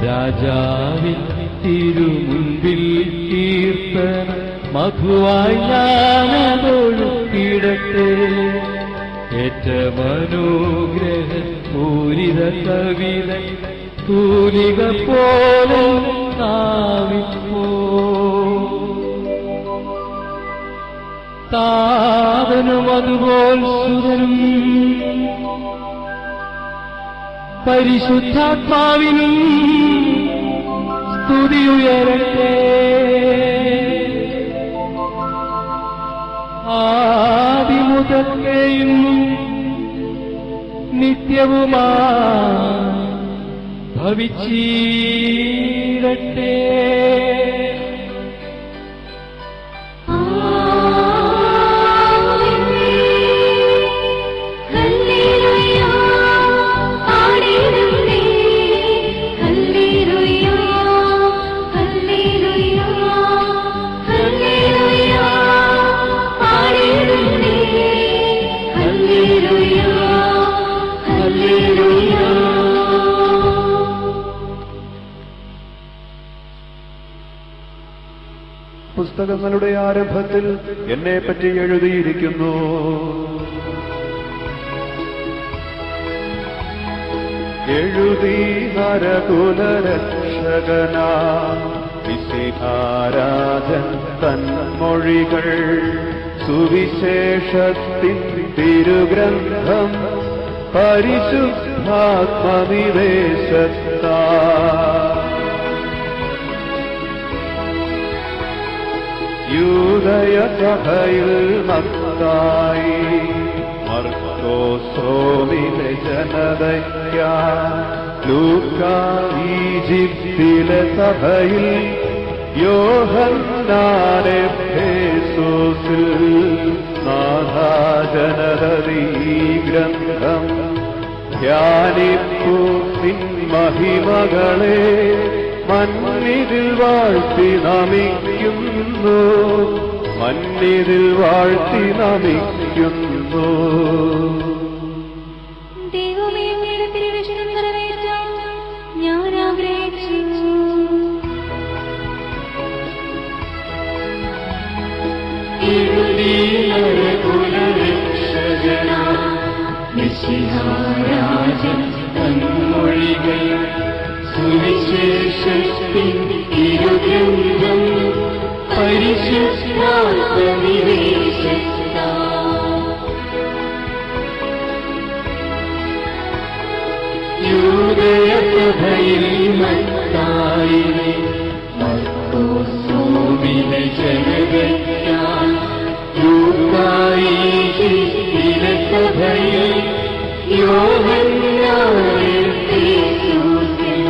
രാജാവിൻ തിരുമുൻപിൽ കീർത്തന മധുവായി ഞാനതൊഴുക്കിടട്ടെ. ഏറ്റമനുഗ്രഹ പൂരിത കവിത തൂലിക പോലെ നാവിപ്പോ താതനും അതുപോൽ സുതനും പരിശുദ്ധാത്മാവിനും സ്തുതി ഉയരട്ടെ. ആദിമുതൽക്കേയും നിത്യവുമാ ഭവിച്ചിടട്ടെ. പുസ്തകങ്ങളുടെ ആരംഭത്തിൽ എന്നെപ്പറ്റി എഴുതിയിരിക്കുന്നു. എഴുതി നരകുലരക്ഷകനാ മിശിഹാരാജൻ തന്മൊഴികൾ സുവിശേഷത്തിൻ തിരുഗ്രന്ഥം പരിശുദ്ധാത്മനിവേശത്താ യൂദയസഭയിൽ മത്തായി മർക്കോസ്രോമിലെ ജനതയ്ക്കായി ലൂക്കാ ഈജിപ്തിലെ സഭയിൽ യോഹന്നാനെ എഫേസോസിൽ നാഥാ ജനതീ ഗ്രന്ഥം ധ്യാനിപ്പൂ നിൻ മഹിമകളെ മന്നിതിൽ വാഴ്ത്തി നമിക്കുന്നു, മന്നിതിൽ വാഴ്ത്തി നമിക്കുന്നു. ദൈവമേ, അങ്ങയുടെ തിരുവചനം നിറവേറ്റാൻ ഞാൻ ആഗ്രഹിച്ചു. മിശിഹാരാജൻ തന്മൊഴികൾ സുവിശേഷത്തിൻ തിരുഗ്രന്ഥം പരിശുദ്ധാത്മനിവേശത്താ യൂദയസഭയിൽ മത്തായി മർക്കോസ്രോമിലെ ജനതയ്ക്കായി ലൂക്കാ ഈജിപ്തിലെ സഭയിൽ യോഹന്നാനെ എഫേസോസിൽ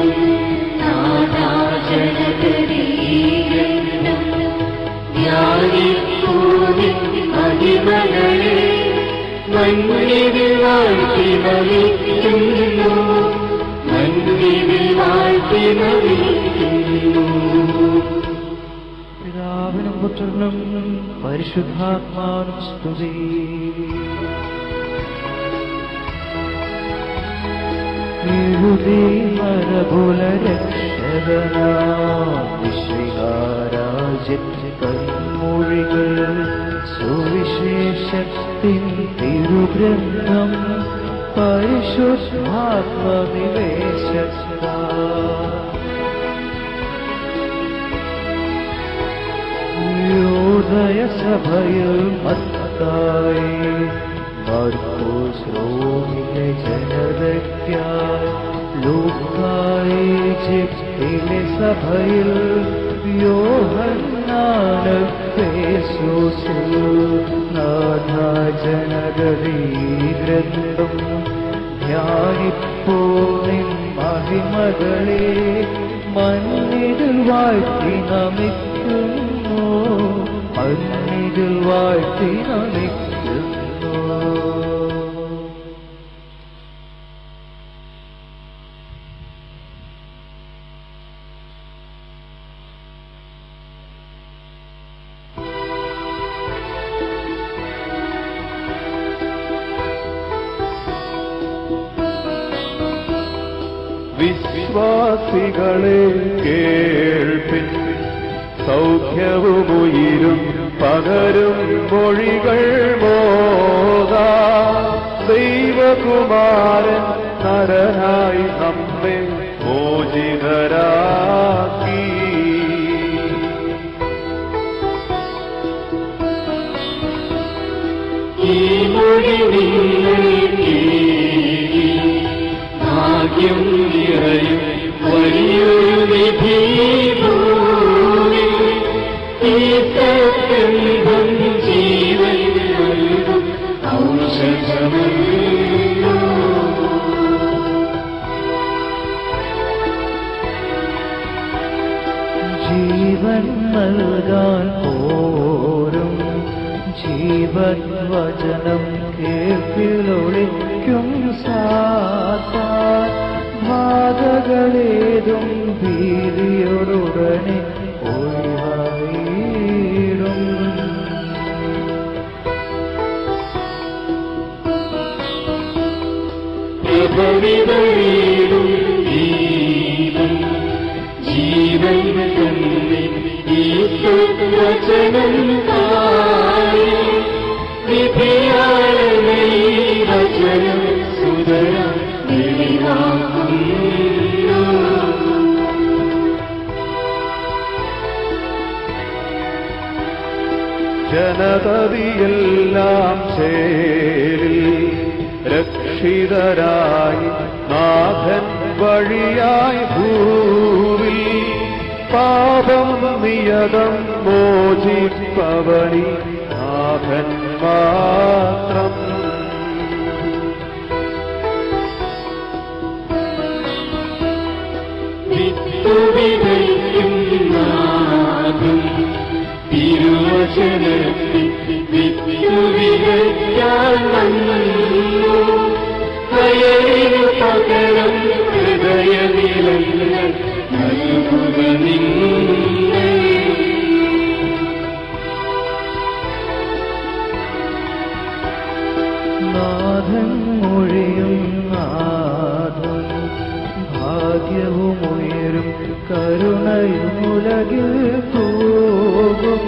നാഥാ ജനതീ ഗ്രന്ഥം ധ്യാനിപ്പൂ നിൻ മഹിമകളെ മന്നിതിൽ വാഴ്ത്തി നമിക്കുന്നു, മന്നിതിൽ വാഴ്ത്തി നമിക്കുന്നു. പിതാവിനും പുത്രനും പരിശുദ്ധാത്മാവിനും സ്തുതി. എഴുതി നരകുലരക്ഷകനാ മിശിഹാരാജൻ തന്മൊഴികൾ സുവിശേഷത്തിൻ തിരുഗ്രന്ഥം പരിശുദ്ധാത്മനിവേശത്താ യൂദയസഭയിൽ മത്തായി മർക്കോസ്രോമിലെ ജനതയ്ക്കായി ലൂക്കാ ഈജിപ്തിലെ സഭയിൽ യോഹന്നാനെ എഫേസോസിൽ നാഥാ ജനതീ ഗ്രന്ഥം ധ്യാനിപ്പൂ നിൻ മഹിമകളെ മണ്ണിതിൽ വാഴ്ത്തി നമിക്കുന്നു, മണ്ണിതിൽ വാഴ്ത്തി നമിക്കുന്നു. വിശ്വാസികളെ കേൾപ്പിൻ, സൗഖ്യവുമുയിരും പകരും മൊഴികൾ മോദാ. ദൈവകുമാരൻ നരനായി നമ്മെ മോചിതരാക്കി. ഈ മൊഴി നിങ്ങൾ കേൾക്കി, ഭാഗ്യം നിറയും വലിയൊരു നിധി ഭൂമിൽ. ഈ സത്യന്ധം ജീവൻ നൽകും ഔഷധമല്ലോ. ജീവൻ നൽകാൻ പോരും ജീവവചനം കേൾപ്പിലൊളിക്കും സാത്താൻ. ബാധകളേതും ഭീതിയോടുടനെ ഒഴിവായിടും. പ്രഭവിതരീടും ജീവൻ ജീവൻ തന്നെ ഈ സദ്വചനം കായി. വിധിയാളനെ വചനം സുതര വെളിവാക്കുന്നു. ജനതതിയെല്ലാം ചേരിൽ രക്ഷിതരായി നാഥൻ വഴിയായി ഭൂവിൽ. പാപം നിയതം മോചിപ്പവനി നാഥൻ മാത്രം. വിത്തുവിതയ്ക്കും നാഥൻ തിരുവചനത്തിൽ വിത്തുവിതയ്ക്കാൻ വന്നു. കയറിനു പകരം ഹൃദയനിലങ്ങൾ നൽകുക നിങ്ങൾ. നാഥൻ മൊഴിയും നാഥൻ ഭാഗ്യവുമുയരും കരുണയുമുലകിൽ തൂകും.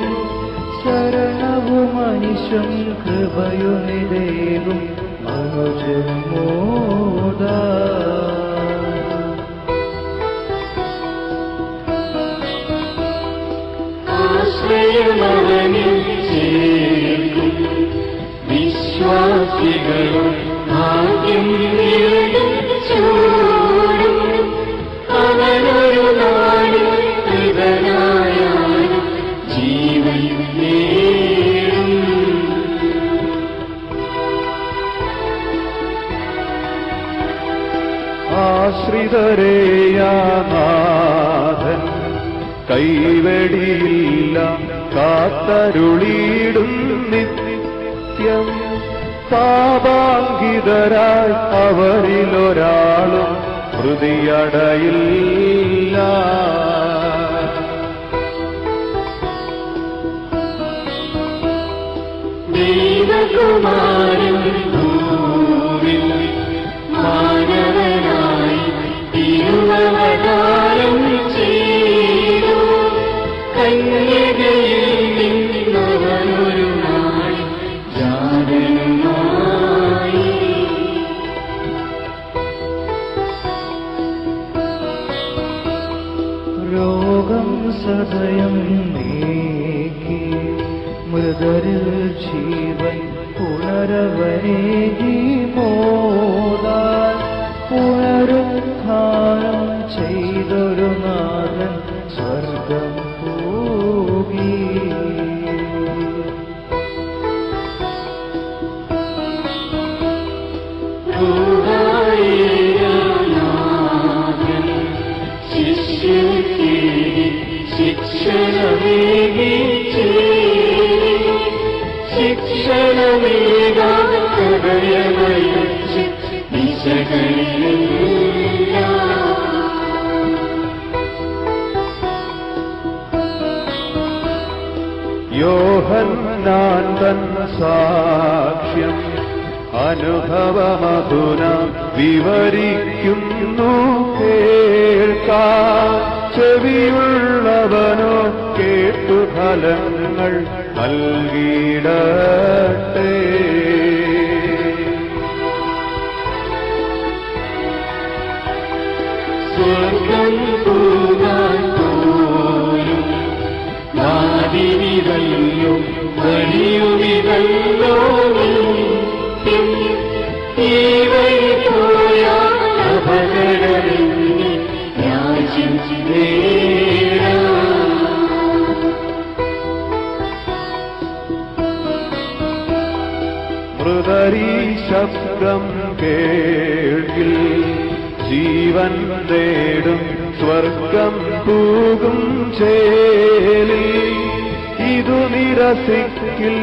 ശരണവും മനുഷ്യം കൃപയുനിതേകും അനുജമോദാ. ആശ്രയമവനിൽ ചേർക്കും വിശ്വാസികളും ഭാഗ്യം നിറയും ചൂടും. അവനൊരു നാളിൽ കൃതനായാലും ജീവൻ നേടും. ആശ്രിതരേയാനാഥൻ കൈവെടിയില്ല, കാത്തരുളിയിടും നിത്യം. പാപാങ്കിതരായി അവരിലൊരാളും ഹൃദയടയില്ല. ദൈവകുമാരൻ ഭൂവിൽ മാനവനായി തിരുവവതാരം ചെയ്തു. കന്യകയിൽ നിന്നവനൊരു നാൾ ജാതനുമായി. രോഗം സദയം നീക്കി മൃതരിൽ ജീവൻ പുനരവനേകി മോദാൻ. പുനരുത്ഥാനം ചെയ്തൊരു നാഥൻ സ്വർഗം പോകി. ശിഷ്യൻ സദയമയച്ച് ദിശകളിലെല്ലാം യോഹന്നാൻ തൻ സാക്ഷ്യം അനുഭവമധുന വിവരിക്കുന്നു കേൾക്കാൻ ചെവിയുള്ളവനോ കേട്ടു ഫലങ്ങൾ നൽകിയിടട്ടെ. സ്വർഗം പൂകാൻ പോലും വാതിലിതല്ലോ വഴിയുമിതല്ലോ നിത്യം ഈ വഴി പോയാൽ അപകടമെന്ന് രാജ്യം നേടാം. മൃതരീ ശബ്ദം കേൾക്കിൽ ജീവൻ നേടും സ്വർഗം പൂകും ചേലി ഇതു നിരസിക്കിൽ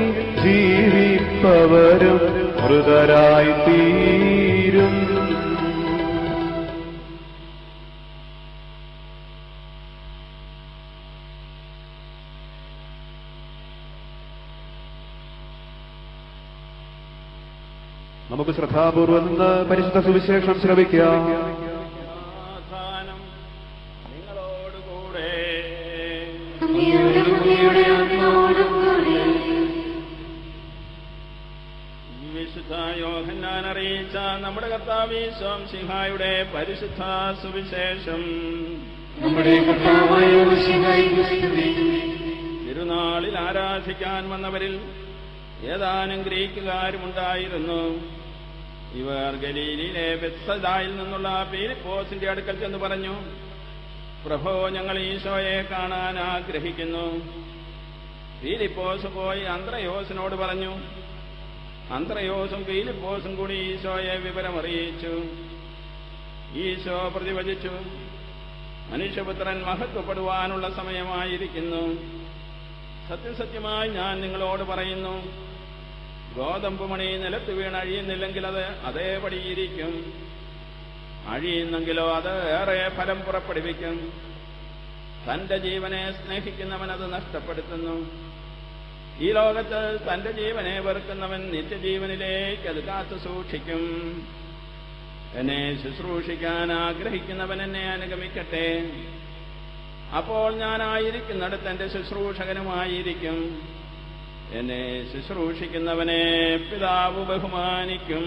ജീവിപ്പവരും മൃതരായി തീരും. നമുക്ക് ശ്രദ്ധാപൂർവം നിന്ന് പരിശുദ്ധ സുവിശേഷം ശ്രവിക്കാം. സമാധാനം നിങ്ങളോടുകൂടെ. അങ്ങയുടെ ആത്മാവോടും കൂടെ. വിശുദ്ധ യോഹന്നാൻ അറിയിച്ച നമ്മുടെ കർത്താവ് ശംസിഹായുടെ പരിശുദ്ധ സുവിശേഷം. നമ്മുടെ കർത്താവായ മിശിഹായ്ക്ക് സ്തുതി. തിരുനാളിൽ ആരാധിക്കാൻ വന്നവരിൽ ഏതാനും ഗ്രീക്കുകാരുമുണ്ടായിരുന്നു. ഇവർ ഗലീലയിലെ ബെത്സദായിൽ നിന്നുള്ള ഫിലിപ്പോസിന്റെ അടുക്കൽ ചെന്ന് പറഞ്ഞു, പ്രഭോ, ഞങ്ങൾ ഈശോയെ കാണാൻ ആഗ്രഹിക്കുന്നു. ഫിലിപ്പോസ് പോയി അന്ത്രയോസിനോട് പറഞ്ഞു. അന്ത്രയോസും ഫിലിപ്പോസും കൂടി ഈശോയെ വിവരമറിയിച്ചു. ഈശോ പ്രതിവചിച്ചു, മനുഷ്യപുത്രൻ മഹത്വപ്പെടുവാനുള്ള സമയമായിരിക്കുന്നു. സത്യസത്യമായി ഞാൻ നിങ്ങളോട് പറയുന്നു, ഗോതമ്പ് മണി നിലത്ത് വീണ് അഴിയുന്നില്ലെങ്കിൽ അത് അതേപടിയിരിക്കും. അഴിയുന്നെങ്കിലോ അത് ഏറെ ഫലം പുറപ്പെടുവിക്കും. തന്റെ ജീവനെ സ്നേഹിക്കുന്നവൻ അത് നഷ്ടപ്പെടുത്തുന്നു. ഈ ലോകത്ത് തന്റെ ജീവനെ വെറുക്കുന്നവൻ നിത്യജീവനിലേക്ക് അത് കാത്തു സൂക്ഷിക്കും. എന്നെ ശുശ്രൂഷിക്കാൻ ആഗ്രഹിക്കുന്നവൻ എന്നെ അനുഗമിക്കട്ടെ. അപ്പോൾ ഞാനായിരിക്കുന്നിടത്ത് എന്റെ ശുശ്രൂഷകനുമായിരിക്കും. എന്നെ ശുശ്രൂഷിക്കുന്നവനെ പിതാവ് ബഹുമാനിക്കും.